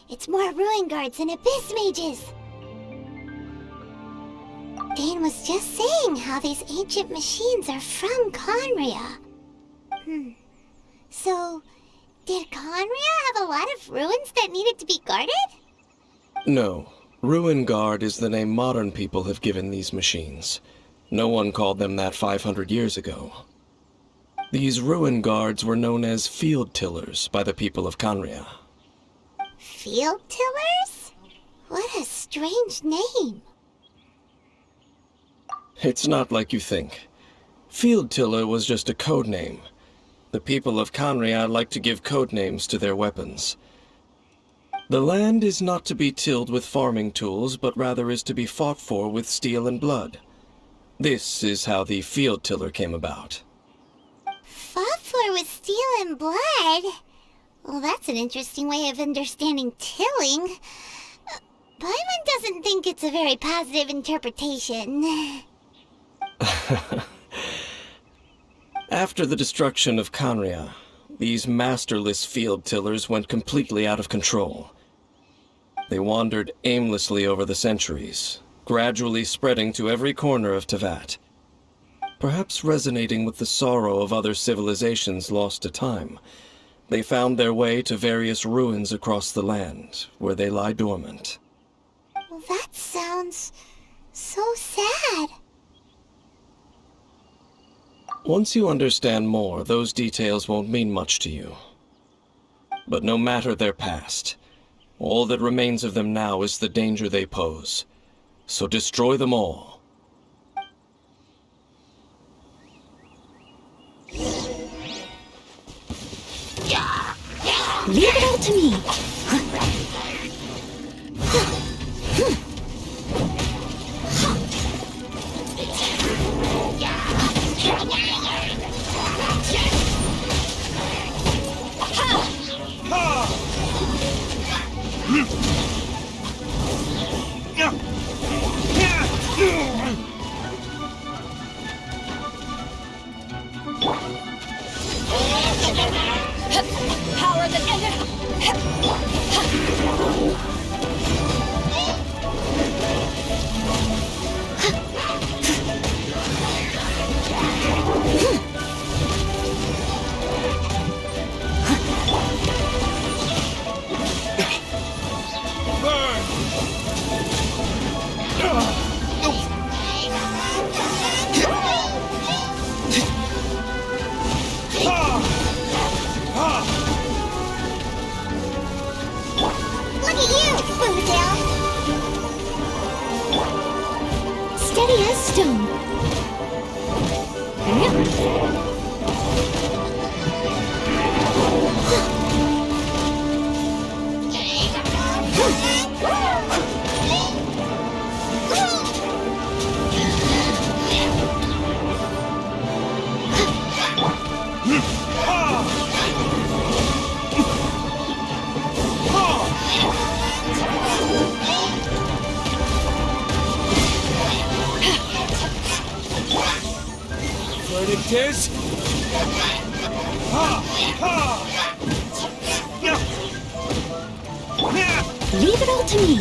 It's more ruin guards and abyss mages! Dane was just saying how these ancient machines are from Khaenri'ah. So, did Khaenri'ah have a lot of ruins that needed to be guarded? No. Ruin Guard is the name modern people have given these machines. No one called them that 500 years ago. These Ruin Guards were known as Field Tillers by the people of Khaenri'ah. Field Tillers? What a strange name. It's not like you think. Field Tiller was just a code name. The people of Khaenri'ah like to give code names to their weapons. The land is not to be tilled with farming tools, but rather is to be fought for with steel and blood. This is how the Field Tiller came about. Fought for with steel and blood? Well, that's an interesting way of understanding tilling. Paimon doesn't think it's a very positive interpretation. After the destruction of Khaenri'ah, these masterless field tillers went completely out of control. They wandered aimlessly over the centuries, gradually spreading to every corner of Teyvat. Perhaps resonating with the sorrow of other civilizations lost to time, they found their way to various ruins across the land, where they lie dormant. Well, that sounds so sad. Once you understand more, those details won't mean much to you. But no matter their past, all that remains of them now is the danger they pose. So destroy them all. Leave it all to me. Power that it all to me.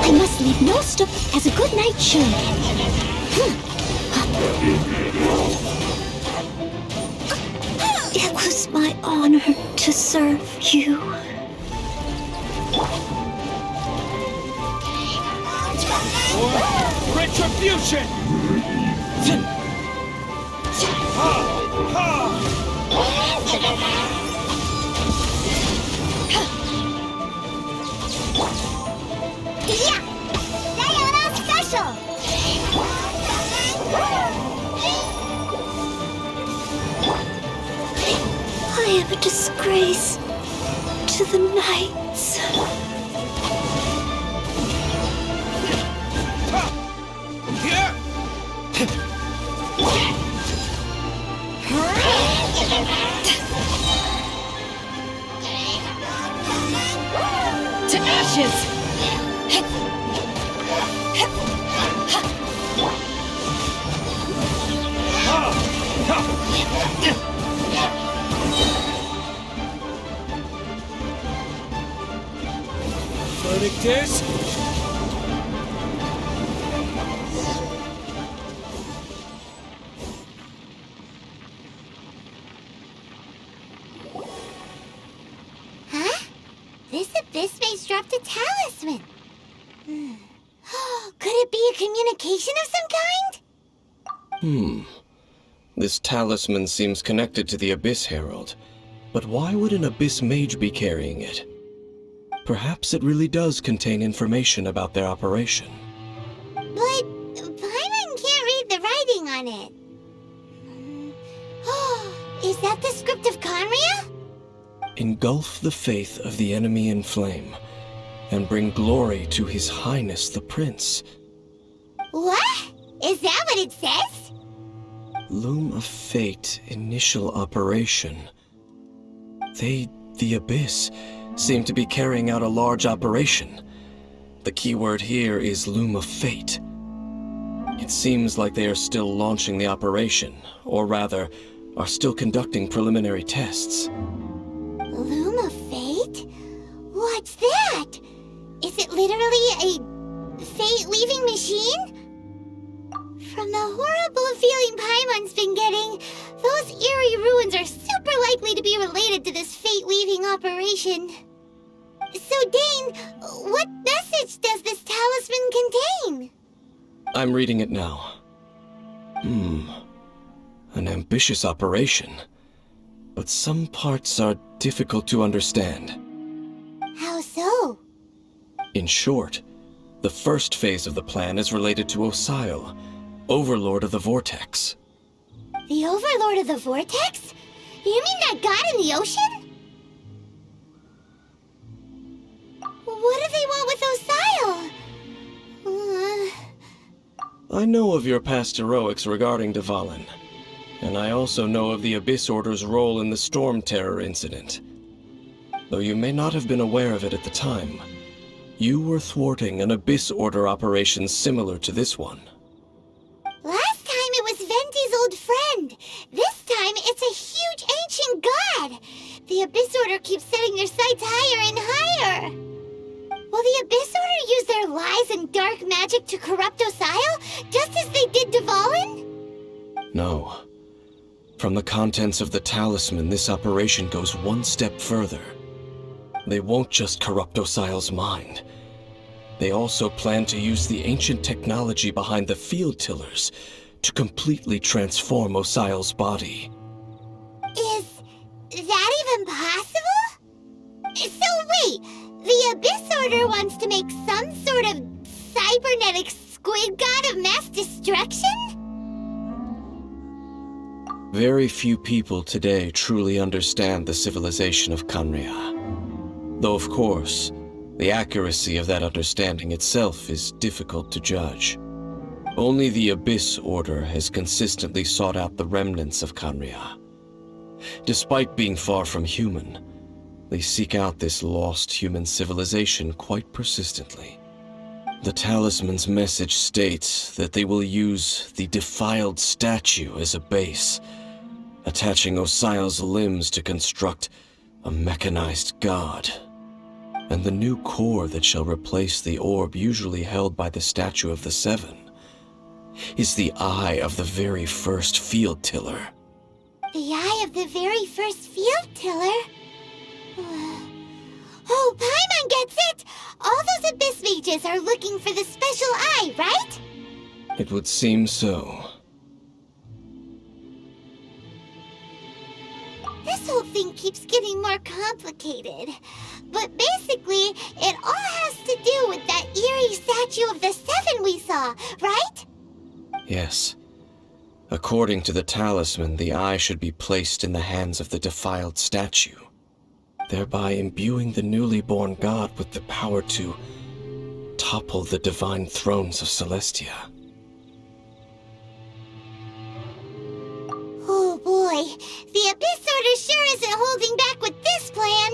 I must leave Mondstadt as a good knight should. It was my honor to serve you. Retribution! Yeah! Sayonara special! I am a disgrace to the knights. To ashes! Verdict is... Huh? This abyss maze dropped a talisman. Could it be a communication of some kind? This talisman seems connected to the Abyss Herald. But why would an Abyss Mage be carrying it? Perhaps it really does contain information about their operation. But Paimon can't read the writing on it. Is that the script of Conria? Engulf the faith of the enemy in flame, and bring glory to His Highness the Prince. What? Is that what it says? Loom of Fate initial operation. They, the Abyss, seem to be carrying out a large operation. The keyword here is Loom of Fate. It seems like they are still launching the operation, or rather, are still conducting preliminary tests. Loom of Fate? What's that? Is it literally a fate-weaving machine? From the horrible feeling Paimon's been getting, those eerie ruins are super likely to be related to this fate-weaving operation. So, Dane, what message does this talisman contain? I'm reading it now. An ambitious operation. But some parts are difficult to understand. How so? In short, the first phase of the plan is related to Osial, Overlord of the Vortex. The Overlord of the Vortex? You mean that god in the ocean? What do they want with Osial? I know of your past heroics regarding Dvalin, and I also know of the Abyss Order's role in the Storm Terror incident. Though you may not have been aware of it at the time, you were thwarting an Abyss Order operation similar to this one. Last time it was Venti's old friend. This time it's a huge ancient god. The Abyss Order keeps setting their sights higher and higher. Will the Abyss Order use their lies and dark magic to corrupt Osial, just as they did Dvalin? No. From the contents of the talisman, this operation goes one step further. They won't just corrupt Osial's mind. They also plan to use the ancient technology behind the field tillers to completely transform Osial's body. Is that even possible? So wait, the Abyss Order wants to make some sort of cybernetic squid god of mass destruction? Very few people today truly understand the civilization of Khaenri'ah. Though, of course, the accuracy of that understanding itself is difficult to judge. Only the Abyss Order has consistently sought out the remnants of Khaenri'ah. Despite being far from human, they seek out this lost human civilization quite persistently. The talisman's message states that they will use the defiled statue as a base, attaching Osial's limbs to construct a mechanized god. And the new core that shall replace the orb usually held by the Statue of the Seven is the eye of the very first field tiller. The eye of the very first field tiller? Oh, Paimon gets it! All those Abyss mages are looking for the special eye, right? It would seem so. This whole thing keeps getting more complicated. But basically, it all has to do with that eerie Statue of the Seven we saw, right? Yes. According to the talisman, the eye should be placed in the hands of the defiled statue, thereby imbuing the newly born god with the power to topple the divine thrones of Celestia. Oh boy, the Abyss Order sure isn't holding back with this plan.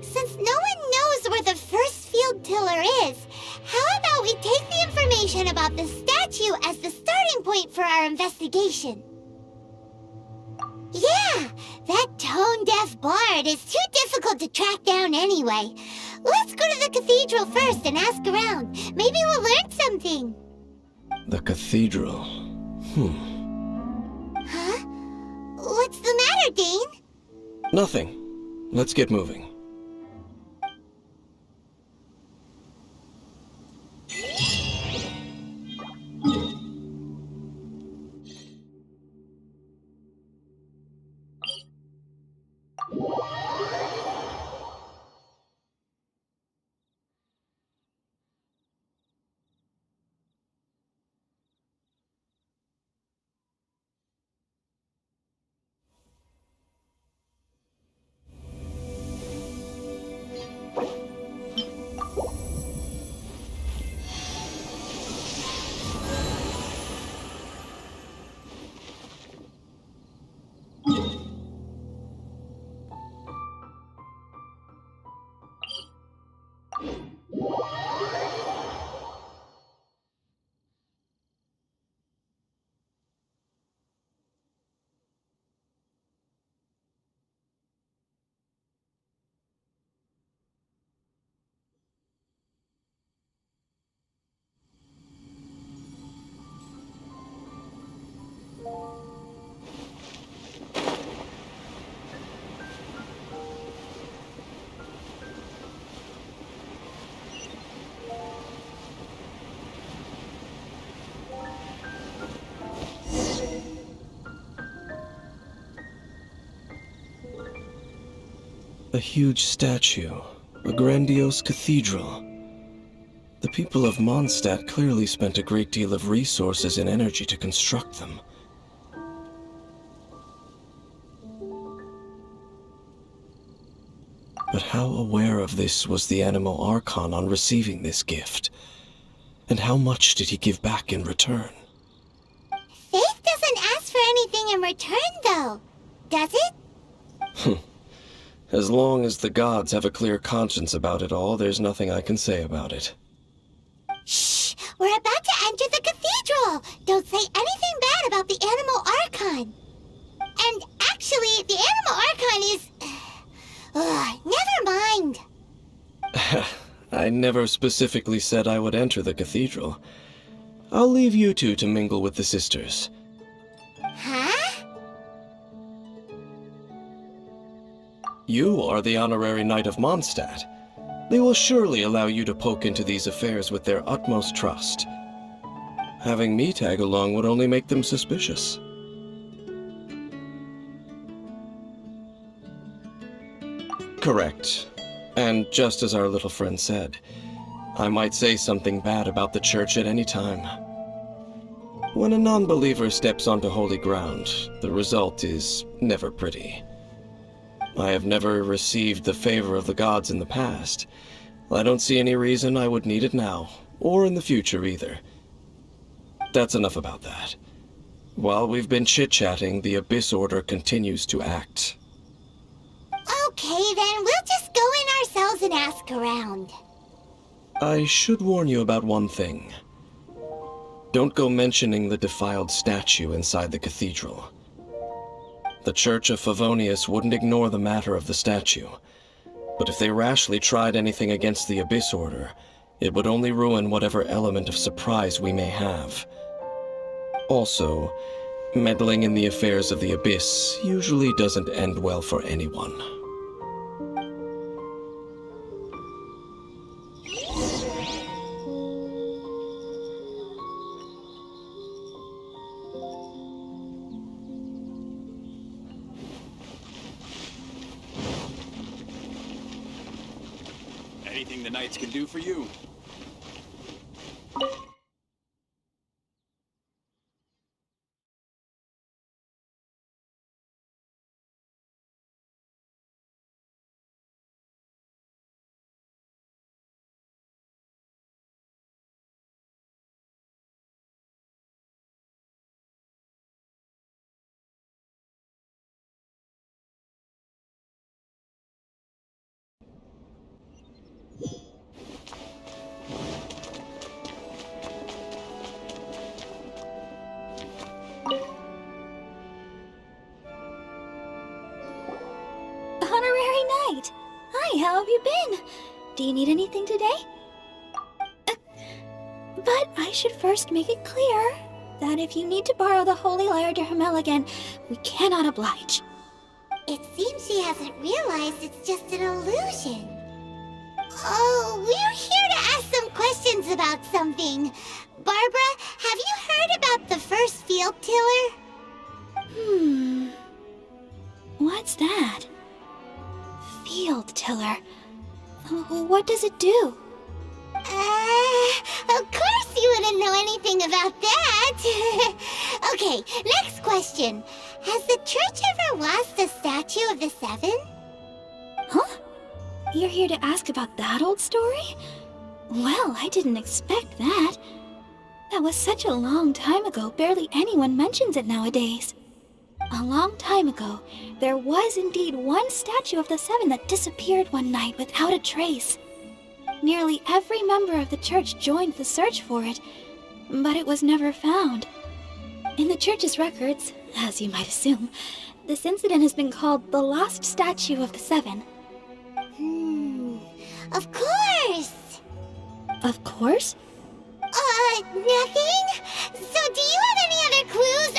Since no one knows where the first field tiller is, how about we take the information about the statue as the starting point for our investigation? Yeah, that tone-deaf bard is too difficult to track down anyway. Let's go to the cathedral first and ask around. Maybe we'll learn something. The cathedral. Huh? What's the matter, Dane? Nothing. Let's get moving. A huge statue, a grandiose cathedral. The people of Mondstadt clearly spent a great deal of resources and energy to construct them. But how aware of this was the Animal Archon on receiving this gift? And how much did he give back in return? Faith doesn't ask for anything in return, though, does it? As long as the gods have a clear conscience about it all, there's nothing I can say about it. Shh! We're about to enter the cathedral! Don't say anything bad about the Animal Archon! And actually, the Animal Archon is... never mind! I never specifically said I would enter the cathedral. I'll leave you two to mingle with the sisters. Huh? You are the honorary knight of Mondstadt. They will surely allow you to poke into these affairs with their utmost trust. Having me tag along would only make them suspicious. Correct. And just as our little friend said, I might say something bad about the church at any time. When a non-believer steps onto holy ground, the result is never pretty. I have never received the favor of the gods in the past. I don't see any reason I would need it now, or in the future either. That's enough about that. While we've been chit-chatting, the Abyss Order continues to act. Okay, then we'll just go in ourselves and ask around. I should warn you about one thing. Don't go mentioning the defiled statue inside the cathedral. The Church of Favonius wouldn't ignore the matter of the statue, but if they rashly tried anything against the Abyss Order, it would only ruin whatever element of surprise we may have. Also, meddling in the affairs of the Abyss usually doesn't end well for anyone. Anything the Knights can do for you? Honorary Knight! Hi, how have you been? Do you need anything today? But I should first make it clear that if you need to borrow the Holy Lyre to Hermel again, we cannot oblige. It seems she hasn't realized it's just an illusion. Oh, we're here to ask some questions about something. Barbara, have you heard about the first field tiller? What's that? Field tiller. What does it do? Of course you wouldn't know anything about that. Okay, next question. Has the church ever lost a statue of the Seven? Huh? You're here to ask about that old story? Well, I didn't expect that. That was such a long time ago, barely anyone mentions it nowadays. A long time ago, there was indeed one statue of the Seven that disappeared one night without a trace. Nearly every member of the church joined the search for it, but it was never found. In the church's records, as you might assume, this incident has been called the Lost Statue of the Seven. Of course! Of course? Nothing? So do you have any other clues?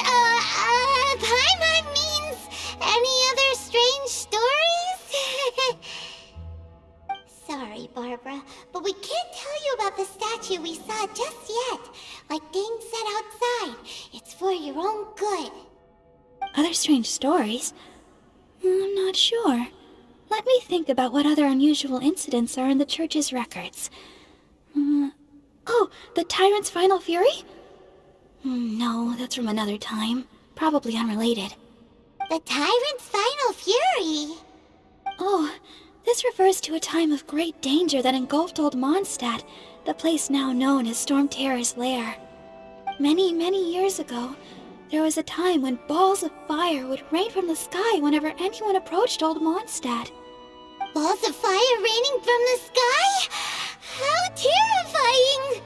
Paimon means any other strange stories? Sorry, Barbara, but we can't tell you about the statue we saw just yet. Like Dane said outside, it's for your own good. Other strange stories? I'm not sure. Let me think about what other unusual incidents are in the church's records. Oh, the Tyrant's Final Fury? No, that's from another time. Probably unrelated. The Tyrant's Final Fury? Oh, this refers to a time of great danger that engulfed old Mondstadt, the place now known as Storm Terror's lair. Many, many years ago, there was a time when balls of fire would rain from the sky whenever anyone approached old Mondstadt. Balls of fire raining from the sky? How terrifying!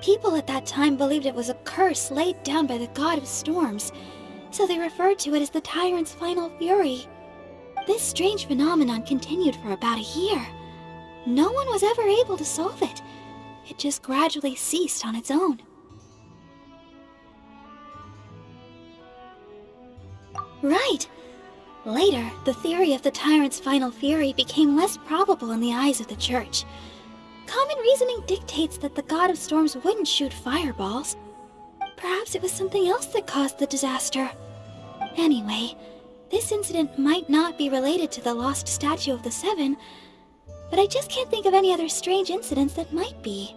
People at that time believed it was a curse laid down by the god of storms, so they referred to it as the Tyrant's Final Fury. This strange phenomenon continued for about a year. No one was ever able to solve it. It just gradually ceased on its own. Right! Later, the theory of the Tyrant's Final Fury became less probable in the eyes of the Church. Common reasoning dictates that the god of storms wouldn't shoot fireballs. Perhaps it was something else that caused the disaster. Anyway, this incident might not be related to the lost statue of the Seven, but I just can't think of any other strange incidents that might be.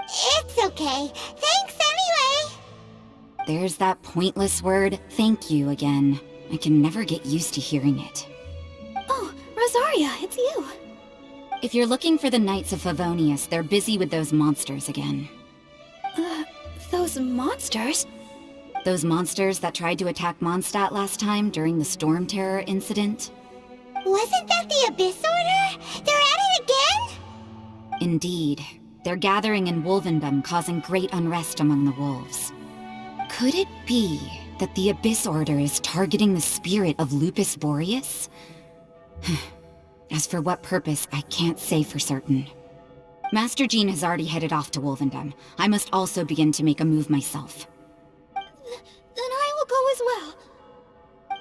It's okay. Thanks anyway. There's that pointless word, thank you, again. I can never get used to hearing it. Oh, Rosaria, it's you. If you're looking for the Knights of Favonius, they're busy with those monsters again. Those monsters? Those monsters that tried to attack Mondstadt last time during the Storm Terror incident? Wasn't that the Abyss Order? They're at it again? Indeed. They're gathering in Wolvendom, causing great unrest among the wolves. Could it be that the Abyss Order is targeting the spirit of Lupus Boreas? As for what purpose, I can't say for certain. Master Jean has already headed off to Wolvendom. I must also begin to make a move myself. Then I will go as well.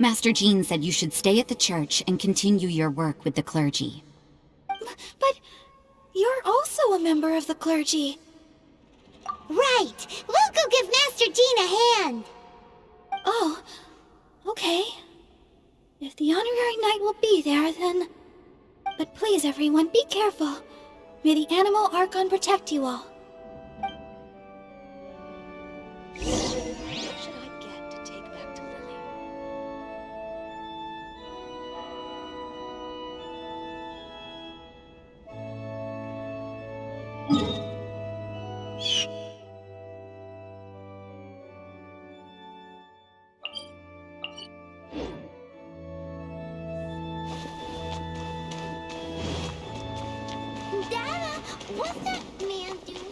Master Jean said you should stay at the church and continue your work with the clergy. But you're also a member of the clergy. Right! We'll go give Master Jean a hand! Oh, okay. If the honorary knight will be there, then... But please, everyone, be careful. May the Animal Archon protect you all. What should I get to take back to Lily? Dada, what's that man doing?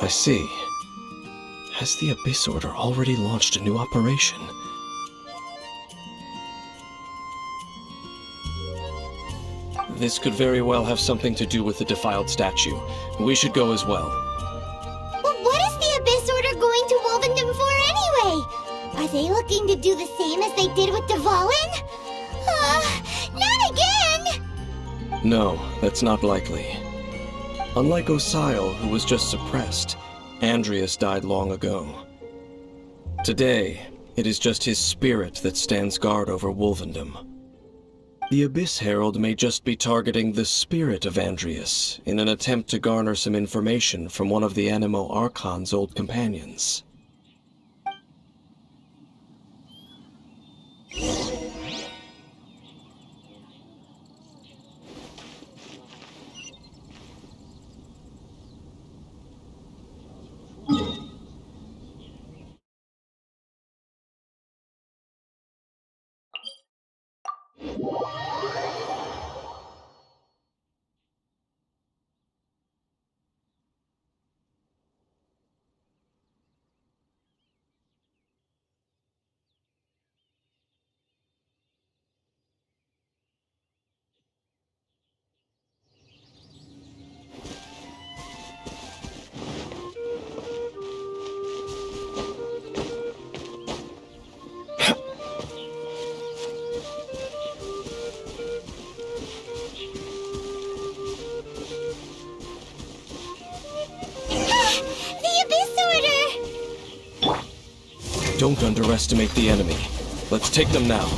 I see. Has the Abyss Order already launched a new operation? This could very well have something to do with the defiled statue. We should go as well. But what is the Abyss Order going to Wolvendom for anyway? Are they looking to do the same as they did with Dvalin? Not again! No, that's not likely. Unlike Osile, who was just suppressed, Andrias died long ago. Today, it is just his spirit that stands guard over Wolvendom. The Abyss Herald may just be targeting the spirit of Andrias in an attempt to garner some information from one of the Animo Archon's old companions. Don't underestimate the enemy. Let's take them now.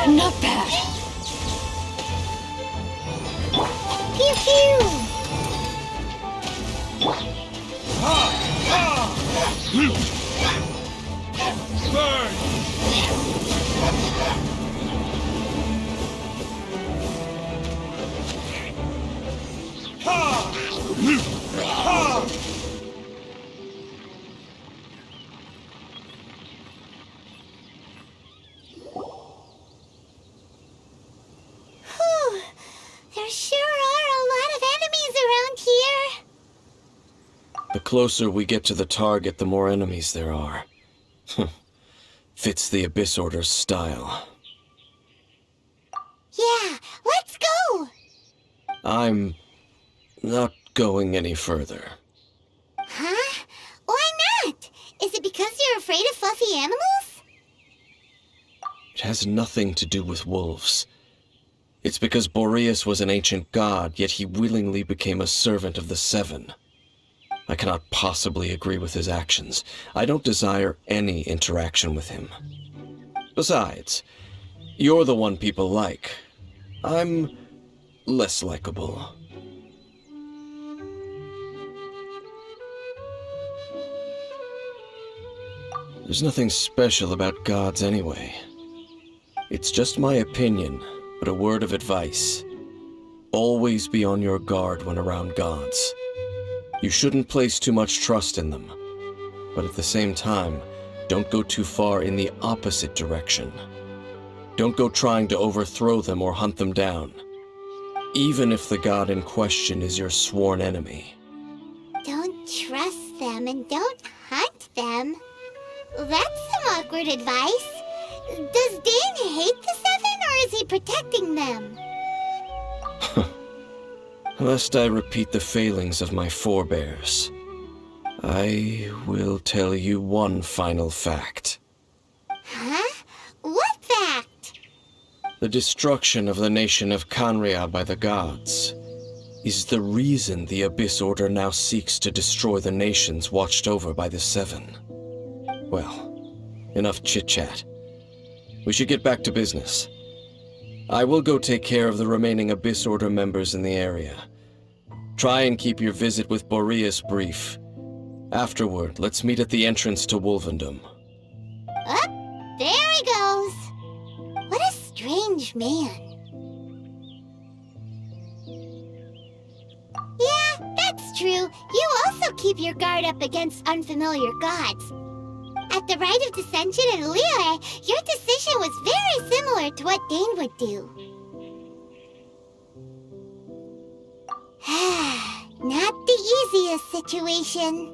Not bad. Pew pew! Whew. There sure are a lot of enemies around here. The closer we get to the target, the more enemies there are. Fits the Abyss Order's style. Yeah, let's go! I'm not going any further. Huh? Why not? Is it because you're afraid of fluffy animals? It has nothing to do with wolves. It's because Boreas was an ancient god, yet he willingly became a servant of the Seven. I cannot possibly agree with his actions. I don't desire any interaction with him. Besides, you're the one people like. I'm less likable. There's nothing special about gods anyway. It's just my opinion, but a word of advice. Always be on your guard when around gods. You shouldn't place too much trust in them, but at the same time, don't go too far in the opposite direction. Don't go trying to overthrow them or hunt them down, even if the god in question is your sworn enemy. Don't trust them and don't hunt them. That's some awkward advice. Does Dane hate the Seven, or is he protecting them? Lest I repeat the failings of my forebears, I will tell you one final fact. Huh? What fact? The destruction of the nation of Khaenri'ah by the gods is the reason the Abyss Order now seeks to destroy the nations watched over by the Seven. Well, enough chit-chat. We should get back to business. I will go take care of the remaining Abyss Order members in the area. Try and keep your visit with Boreas brief. Afterward, let's meet at the entrance to Wolvendom. Up, there he goes. What a strange man. Yeah, that's true. You also keep your guard up against unfamiliar gods. At the Rite of Dissension in Liyue, your decision was very similar to what Dane would do. Not the easiest situation.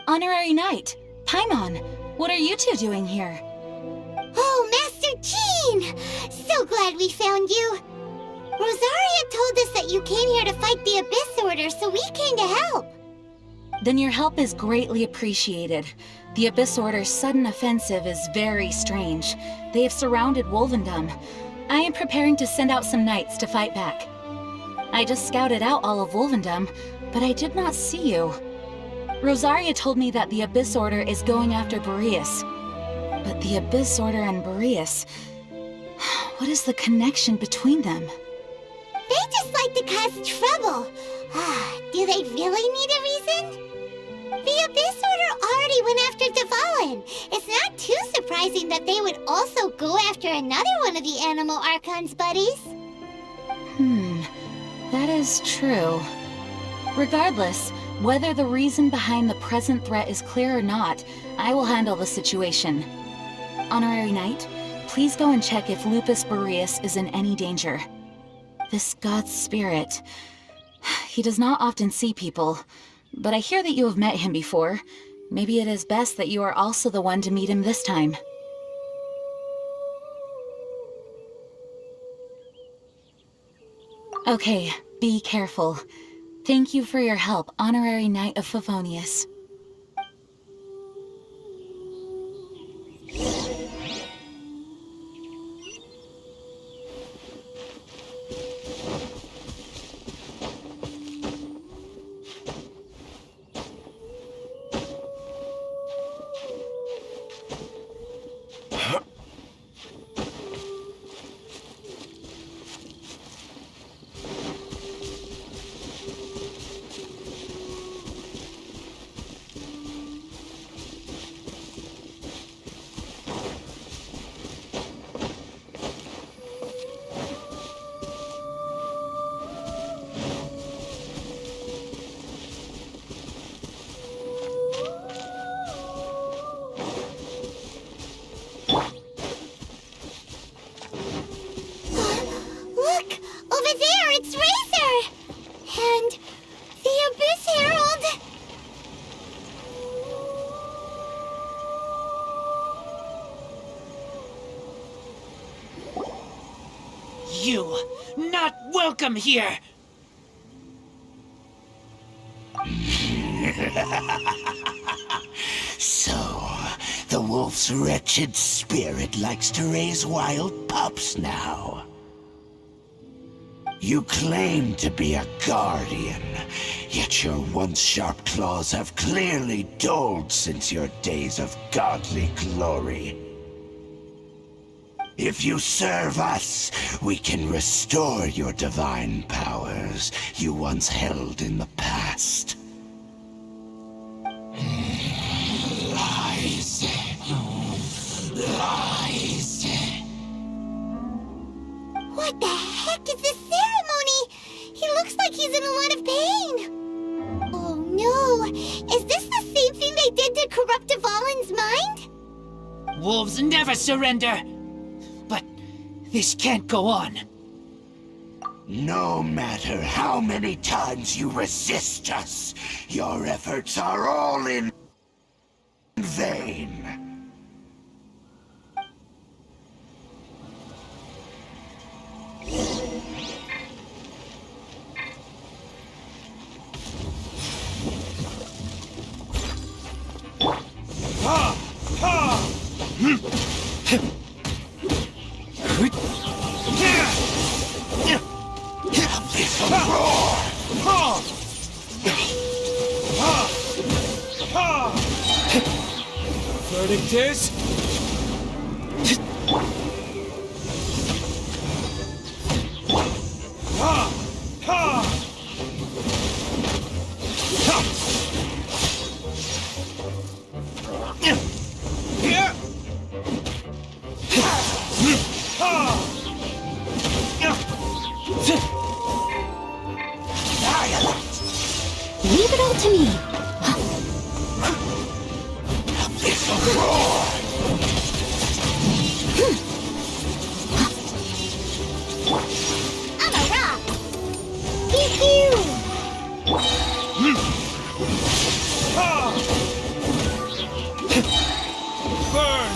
Honorary Knight, Paimon, what are you two doing here? Oh, Master Jean! So glad we found you. Rosaria told us that you came here to fight the Abyss Order, so we came to help. Then your help is greatly appreciated. The Abyss Order's sudden offensive is very strange. They have surrounded Wolvendom. I am preparing to send out some knights to fight back. I just scouted out all of Wolvendom, but I did not see you. Rosaria told me that the Abyss Order is going after Boreas. But the Abyss Order and Boreas... what is the connection between them? They just like to cause trouble. Do they really need a reason? The Abyss Order already went after Devalin. It's not too surprising that they would also go after another one of the Animal Archons buddies. That is true. Regardless, whether the reason behind the present threat is clear or not, I will handle the situation. Honorary Knight, please go and check if Lupus Boreas is in any danger. This god's spirit... he does not often see people, but I hear that you have met him before. Maybe it is best that you are also the one to meet him this time. Okay, be careful. Thank you for your help, Honorary Knight of Favonius. Look! Over there, it's Razor! And the Abyss Herald! You, not welcome here! So, the wolf's wretched spirit likes to raise wild pups now. You claim to be a guardian, yet your once sharp claws have clearly dulled since your days of godly glory. If you serve us, we can restore your divine powers you once held in the past. Lies. Lies. What the heck is this ceremony? He looks like he's in a lot of pain. Oh no! Is this the same thing they did to corrupt Dvalin's mind? Wolves never surrender! But this can't go on. No matter how many times you resist us, your efforts are all in vain. Verdict is... Leave it all to me. I'm a rock! Pew pew! Burn!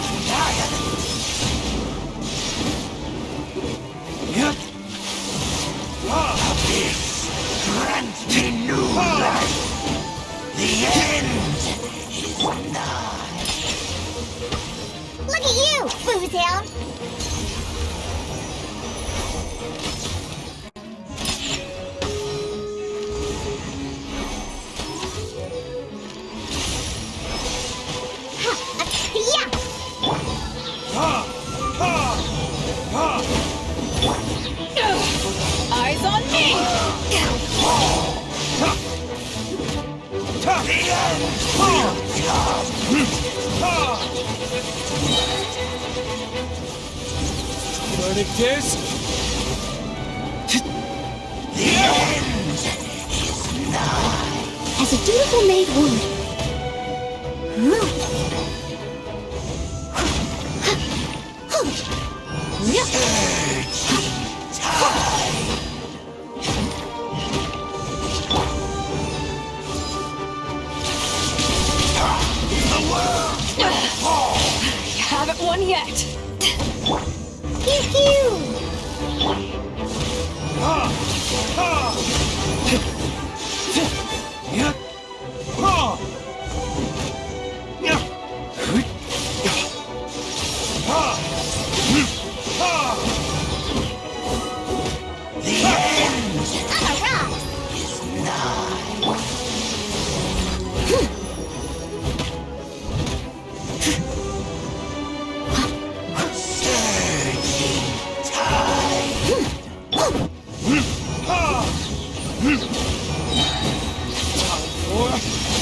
Grant me new life. The end is nigh. Look at you, Foozhound! Eyes on me! Verdict is... The end is nigh. As a dutiful maid would. You haven't won yet. Pew pew!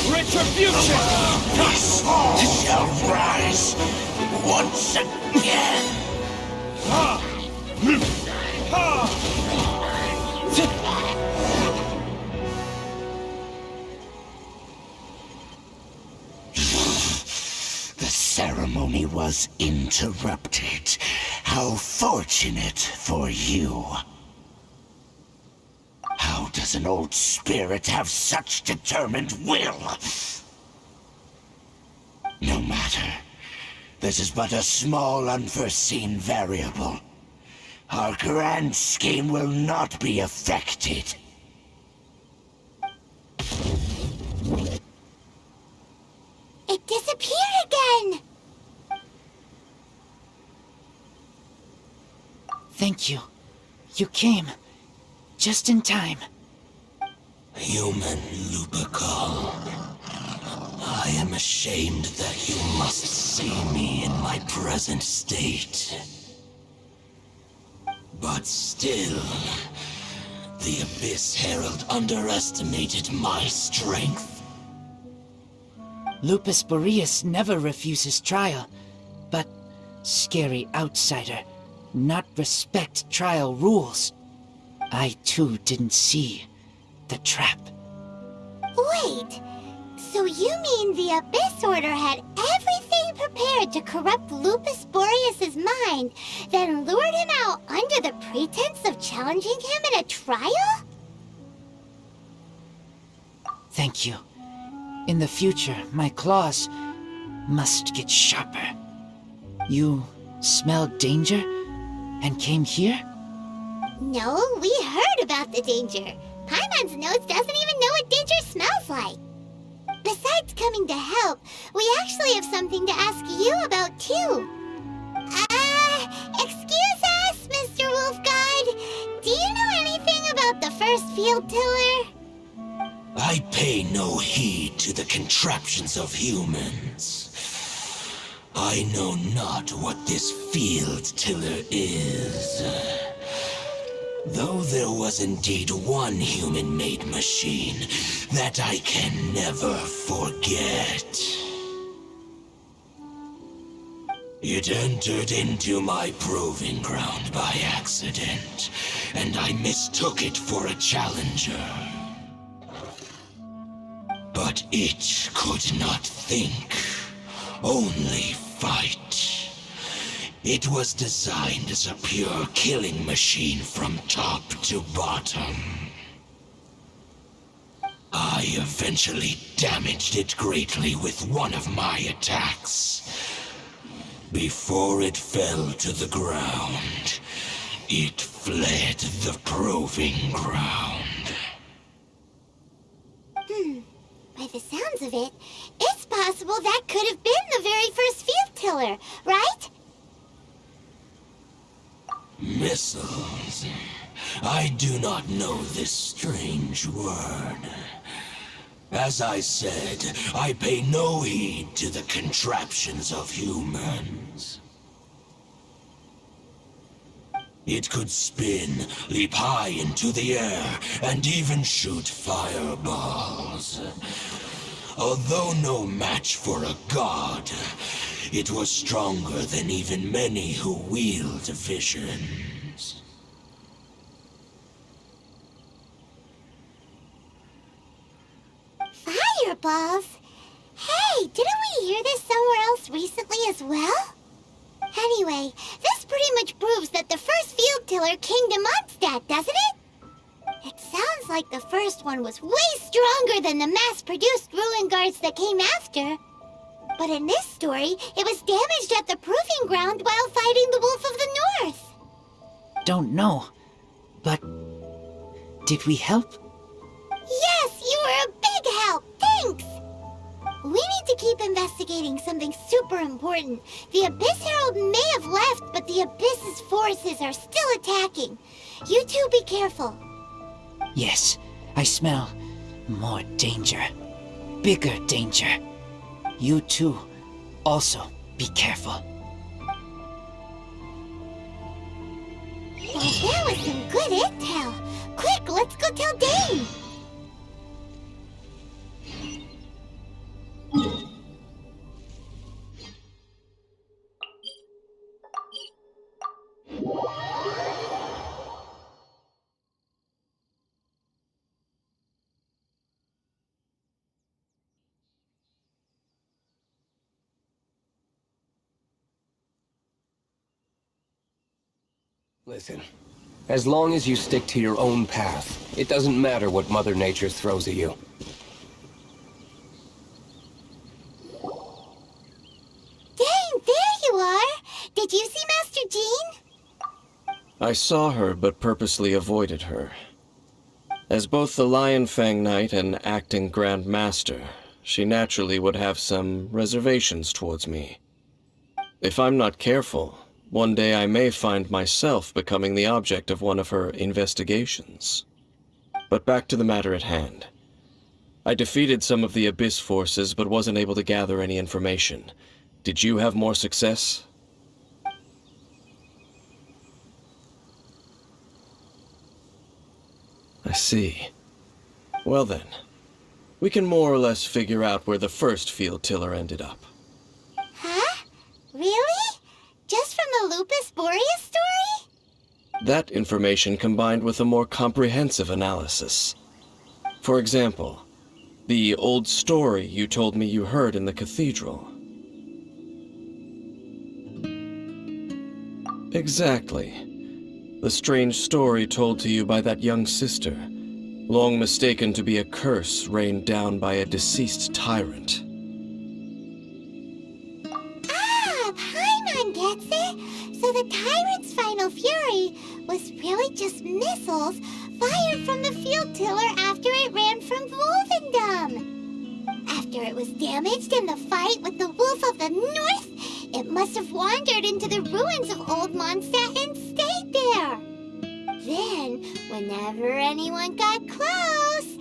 Retribution! This all shall rise once again! The ceremony was interrupted. How fortunate for you. How does an old spirit have such determined will? No matter. This is but a small unforeseen variable. Our grand scheme will not be affected. It disappeared again! Thank you. You came. Just in time. Human Lupercal. I am ashamed that you must see me in my present state. But still, the Abyss Herald underestimated my strength. Lupus Boreas never refuses trial, but scary outsider, not respect trial rules. I too didn't see the trap. Wait, so you mean the Abyss Order had everything prepared to corrupt Lupus Boreas' mind, then lured him out under the pretense of challenging him in a trial? Thank you. In the future, my claws must get sharper. You smelled danger and came here? No, we heard about the danger. Paimon's nose doesn't even know what danger smells like. Besides coming to help, we actually have something to ask you about too. Excuse us, Mr. Wolf Guide. Do you know anything about the first field tiller? I pay no heed to the contraptions of humans. I know not what this field tiller is. Though there was indeed one human-made machine that I can never forget. It entered into my proving ground by accident, and I mistook it for a challenger. But it could not think, only fight. It was designed as a pure killing machine from top to bottom. I eventually damaged it greatly with one of my attacks. Before it fell to the ground, it fled the proving ground. By the sounds of it, it's possible that could have been the very first field tiller, right? Missiles. I do not know this strange word. As I said, I pay no heed to the contraptions of humans. It could spin, leap high into the air, and even shoot fireballs. Although no match for a god, it was stronger than even many who wield visions. Fireballs? Hey, didn't we hear this somewhere else recently as well? Anyway, this pretty much proves that the first field tiller came to Mondstadt, doesn't it? It sounds like the first one was way stronger than the mass-produced ruin guards that came after. But in this story, it was damaged at the proving ground while fighting the Wolf of the North. Don't know, but Did we help? Yes, you were a big help! Thanks! We need to keep investigating something super important. The Abyss Herald may have left, but the Abyss's forces are still attacking. You two be careful. Yes, I smell more danger. Bigger danger. You too, also be careful. Well, that was some good intel. Quick, let's go tell Dane! Listen, as long as you stick to your own path, it doesn't matter what Mother Nature throws at you. Dane, there you are! Did you see Master Jean? I saw her, but purposely avoided her. As both the Lion Fang Knight and acting Grand Master, she naturally would have some reservations towards me. If I'm not careful, one day I may find myself becoming the object of one of her investigations. But back to the matter at hand. I defeated some of the Abyss forces, but wasn't able to gather any information. Did you have more success? I see. Well then, we can more or less figure out where the first field tiller ended up. Huh? Really? Just from the Lupus Boreas story? That information combined with a more comprehensive analysis. For example, the old story you told me you heard in the cathedral. Exactly. The strange story told to you by that young sister, long mistaken to be a curse rained down by a deceased tyrant. Ah, Paimon gets it! So the tyrant's final fury was really just missiles fired from the field tiller after it ran from Wolvendom. After it was damaged in the fight with the Wolf of the North, it must have wandered into the ruins of old Mondstadt and stayed there. Then, whenever anyone got close,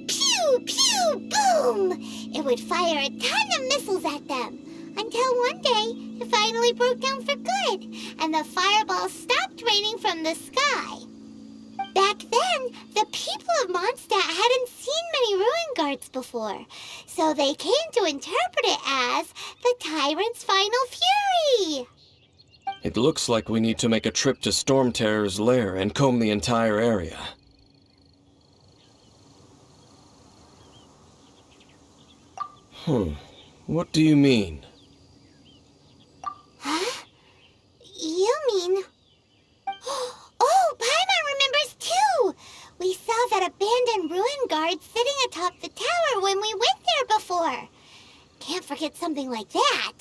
pew, pew, boom! It would fire a ton of missiles at them, until one day it finally broke down for good, and the fireballs stopped raining from the sky. Back then, the people of Mondstadt hadn't seen many ruin guards before, so they came to interpret it as the tyrant's final fury. It looks like we need to make a trip to Storm Terror's lair and comb the entire area. What do you mean? Huh? You mean... Oh, Paimon remembers too! We saw that abandoned ruin guard sitting atop the tower when we went there before. Can't forget something like that.